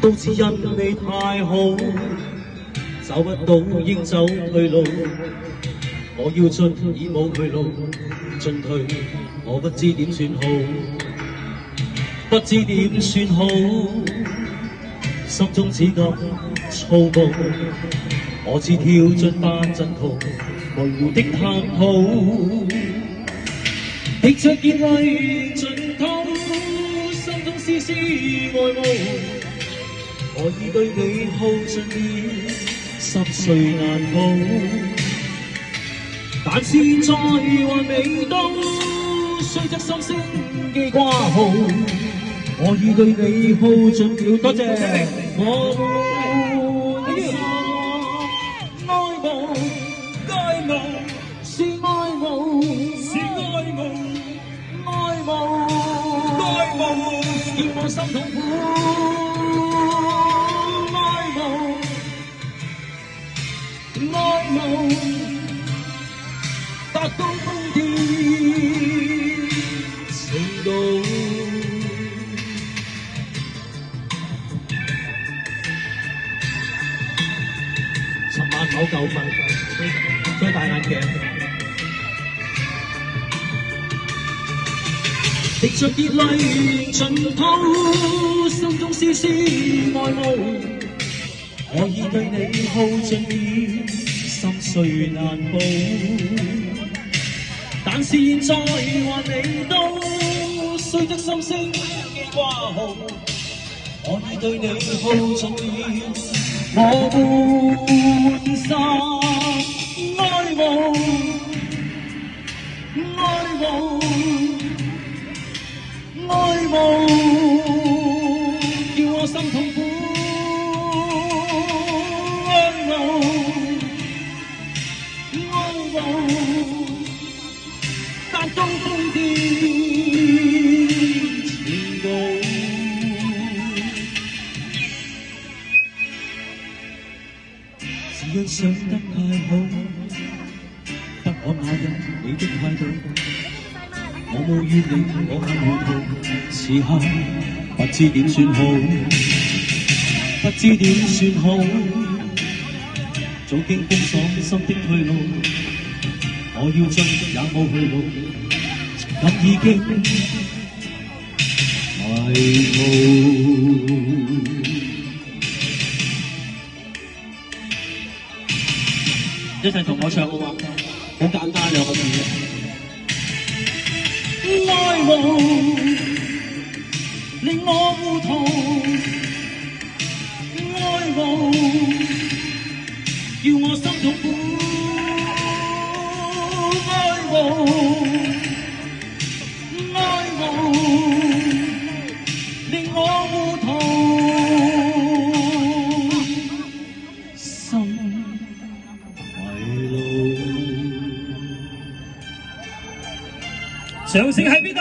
都只因你太好，找不到應走去路。我要進已冇去路，進退我不知點算好，不知點算好，心中只覺粗暴。我似跳進八陣圖，模糊的探討，滴着熱淚盡透，心中絲絲愛慕。我已對你耗盡了，心碎難報。但是現在還未到，雖則心聲記掛號。我已對你耗盡了，多謝我愛慕，愛慕是愛慕，是愛慕，愛慕，愛慕叫我心痛苦，愛慕，愛慕。達到瘋癲程度，尋晚冇夠瞓，再戴眼鏡，滴着熱淚盡透，心中絲絲愛慕。我已對你耗盡了，心碎難報。但是現在還未到，雖則心聲記掛號。我已對你耗盡了，我半生愛慕，愛慕，愛慕，叫我心痛苦，愛慕，愛慕。達到瘋癲程度，只因想得太好，不可那日你的態度。我無怨你，我很糊塗，此刻不知點算好，不知點算好。早經封鎖心的退路，我要進也冇去路，咁已經迷霧。一齊同我唱好嘛？好簡單兩個字嘅。愛慕令我糊塗，愛慕叫我心痛苦。愛慕，令我糊塗，心迷路。掌聲喺邊度？